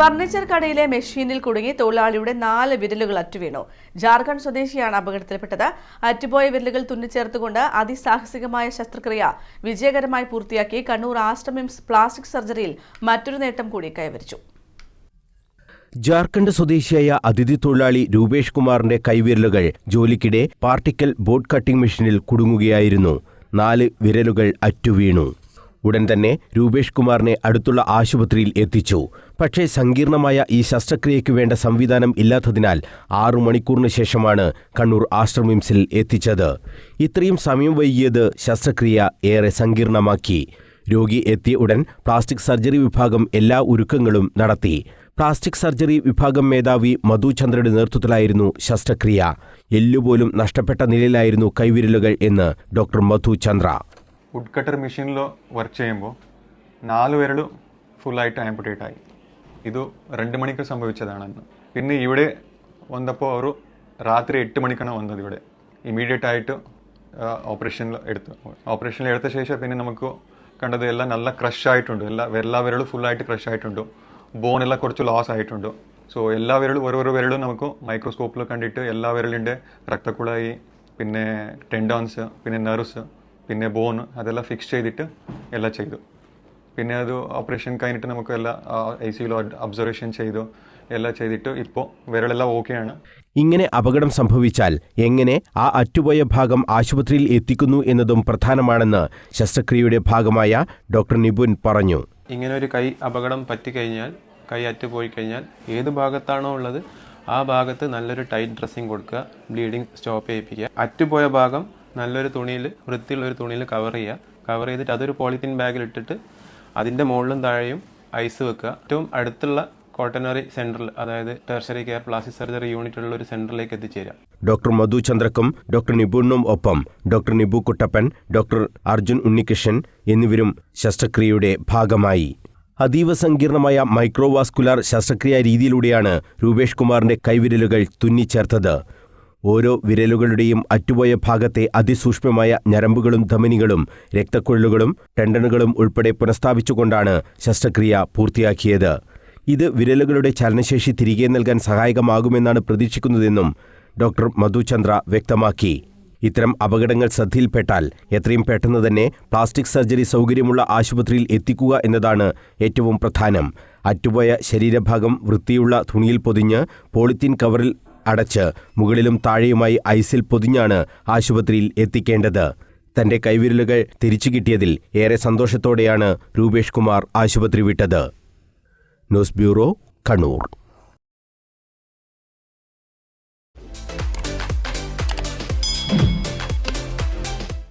Furniture കടയിലെ മെഷീനിൽ കുടുങ്ങി തൊഴിലാളിയുടെ 4 വിരലുകൾ അറ്റുവീണു. ജാർഖണ്ഡ് സ്വദേശിയാണ് അപകടത്തിൽപ്പെട്ടത്. അറ്റുപോയ വിരലുകൾ തുന്നിച്ചേർത്തുകൊണ്ട് അതിസാഹസികമായ ശസ്ത്രക്രിയ വിജയകരമായി പൂർത്തിയാക്കി കണ്ണൂർ ആസ്റ്റമിംസ് പ്ലാസ്റ്റിക് സർജറിയിൽ മറ്റൊരു നേട്ടം കൂടി കൈവരിച്ചു. ജാർഖണ്ഡ് സ്വദേശിയായ അതിഥി തൊഴിലാളി രൂപേഷ് കുമാറിന്റെ കൈവിരലുകൾ ജോലിക്കിടെ പാർട്ടിക്കൽ ബോർഡ് കട്ടിംഗ് മെഷീനിൽ കുടുങ്ങുകയായിരുന്നു. 4 വിരലുകൾ അറ്റുവീണു. ഉടൻ തന്നെ രൂപേഷ് കുമാറിനെ അടുത്തുള്ള ആശുപത്രിയിൽ എത്തിച്ചു. പക്ഷേ സങ്കീർണമായ ഈ ശസ്ത്രക്രിയയ്ക്ക് വേണ്ട സംവിധാനം ഇല്ലാത്തതിനാൽ 6 മണിക്കൂറിന് ശേഷമാണ് കണ്ണൂർ ആസ്റ്റമിംസിൽ എത്തിച്ചത്. ഇത്രയും സമയം വൈകിയത് ശസ്ത്രക്രിയ ഏറെ സങ്കീർണമാക്കി. രോഗി എത്തിയ ഉടൻ പ്ലാസ്റ്റിക് സർജറി വിഭാഗം എല്ലാ ഒരുക്കങ്ങളും നടത്തി. പ്ലാസ്റ്റിക് സർജറി വിഭാഗം മേധാവി മധു ചന്ദ്രയുടെ നേതൃത്വത്തിലായിരുന്നു ശസ്ത്രക്രിയ. എല്ലുപോലും നഷ്ടപ്പെട്ട നിലയിലായിരുന്നു കൈവിരലുകൾ എന്ന് doctor Madhu Chandra. Would cutter മെഷീനിൽ വർക്ക് ചെയ്യുമ്പോൾ 4 വിരൽ ഫുള്ളായിട്ട് ആംപുട്ടേറ്റ് ആയി. ഇത് 2 മണിക്ക് സംഭവിച്ചതാണെന്ന്. പിന്നെ ഇവിടെ വന്നപ്പോൾ ഒരു രാത്രി 8 മണിക്കാണ് വന്നത്. ഇവിടെ ഇമീഡിയറ്റ് ആയിട്ട് ഓപ്പറേഷനിൽ എടുത്ത ശേഷം പിന്നെ നമുക്ക് കണ്ടത് എല്ലാം നല്ല ക്രഷ് ആയിട്ടുണ്ട്. എല്ലാ വിരലും ഫുള്ളായിട്ട് ക്രഷ് ആയിട്ടുണ്ട്. ബോണെല്ലാം കുറച്ച് ലോസ് ആയിട്ടുണ്ട്. സോ എല്ലാ വിരലും ഓരോ വിരലും നമുക്ക് മൈക്രോസ്കോപ്പിൽ കണ്ടിട്ട് എല്ലാ വിരലിൻ്റെ രക്തക്കുഴായി, പിന്നെ ടെൻഡോൺസ്, പിന്നെ നെർവ്സ്, പിന്നെ ബോൺ അതെല്ലാം ഫിക്സ് ചെയ്തിട്ട് എല്ലാം ചെയ്തു. പിന്നെ അത് ഓപ്പറേഷൻ കഴിഞ്ഞിട്ട് നമുക്ക് എല്ലാം ICUയിൽ ഒബ്സർവേഷൻ ചെയ്തു. എല്ലാം ചെയ്തിട്ട് ഇപ്പോൾ വിരലെല്ലാം ഓക്കെയാണ്. ഇങ്ങനെ അപകടം സംഭവിച്ചാൽ എങ്ങനെ ആ അറ്റുപോയ ഭാഗം ആശുപത്രിയിൽ എത്തിക്കുന്നു എന്നതും പ്രധാനമാണെന്ന് ശസ്ത്രക്രിയയുടെ ഭാഗമായ ഡോക്ടർ നിപുൻ പറഞ്ഞു. ഇങ്ങനെ ഒരു കൈ അപകടം പറ്റിക്കഴിഞ്ഞാൽ, കൈ അറ്റുപോയി കഴിഞ്ഞാൽ ഏത് ഭാഗത്താണോ ഉള്ളത് ആ ഭാഗത്ത് നല്ലൊരു ടൈറ്റ് ഡ്രസ്സിങ് കൊടുക്കുക, ബ്ലീഡിങ് സ്റ്റോപ്പ് ചെയ്യിപ്പിക്കുക. അറ്റുപോയ ഭാഗം നല്ലൊരു തുണിയിൽ, വൃത്തിയുള്ള ഒരു തുണിയിൽ കവർ ചെയ്തിട്ട് അതൊരു പോളിത്തീൻ ബാഗിൽ ഇട്ടിട്ട് അതിൻ്റെ മുകളിലും താഴെയും ഐസ് വെക്കുക. ഏറ്റവും അടുത്തുള്ള കോട്ടനറി സെന്ററിൽ, അതായത് ടെർഷറി കെയർ പ്ലാസ്റ്റിക് സർജറി യൂണിറ്റുള്ള ഒരു സെന്ററിലേക്ക് എത്തിച്ചേരാം. ഡോക്ടർ മധു ചന്ദ്രക്കും ഡോക്ടർ നിപുണിനും ഒപ്പം ഡോക്ടർ നിബു കുട്ടപ്പൻ, ഡോക്ടർ അർജുൻ ഉണ്ണികൃഷ്ണൻ എന്നിവരും ശസ്ത്രക്രിയയുടെ ഭാഗമായി. അതീവ സങ്കീർണമായ മൈക്രോവാസ്കുലാർ ശസ്ത്രക്രിയാ രീതിയിലൂടെയാണ് രൂപേഷ് കുമാറിന്റെ കൈവിരലുകൾ തുന്നിച്ചേർത്തത്. ഓരോ വിരലുകളുടെയും അറ്റുപോയ ഭാഗത്തെ അതിസൂക്ഷ്മമായ ഞരമ്പുകളും ധമനികളും രക്തക്കുഴലുകളും ടെൻഡനുകളും ഉൾപ്പെടെ പുനഃസ്ഥാപിച്ചുകൊണ്ടാണ് ശസ്ത്രക്രിയ പൂർത്തിയാക്കിയത്. ഇത് വിരലുകളുടെ ചലനശേഷി തിരികെ നൽകാൻ സഹായകമാകുമെന്നാണ് പ്രതീക്ഷിക്കുന്നതെന്നും ഡോക്ടർ മധു ചന്ദ്ര വ്യക്തമാക്കി. ഇത്തരം അപകടങ്ങൾ ശ്രദ്ധയിൽപ്പെട്ടാൽ എത്രയും പെട്ടെന്ന് തന്നെ പ്ലാസ്റ്റിക് സർജറി സൗകര്യമുള്ള ആശുപത്രിയിൽ എത്തിക്കുക എന്നതാണ് ഏറ്റവും പ്രധാനം. അറ്റുപോയ ശരീരഭാഗം വൃത്തിയുള്ള തുണിയിൽ പൊതിഞ്ഞ് പോളിത്തീൻ കവറിൽ അടച്ച് മുകളിലും താഴെയുമായി ഐസിൽ പൊതിഞ്ഞാണ് ആശുപത്രിയിൽ എത്തിക്കേണ്ടത്. തന്റെ കൈവിരലുകൾ തിരിച്ചു കിട്ടിയതിൽ ഏറെ സന്തോഷത്തോടെയാണ് രൂപേഷ് കുമാർ ആശുപത്രി വിട്ടത്. News bureau, Kannur.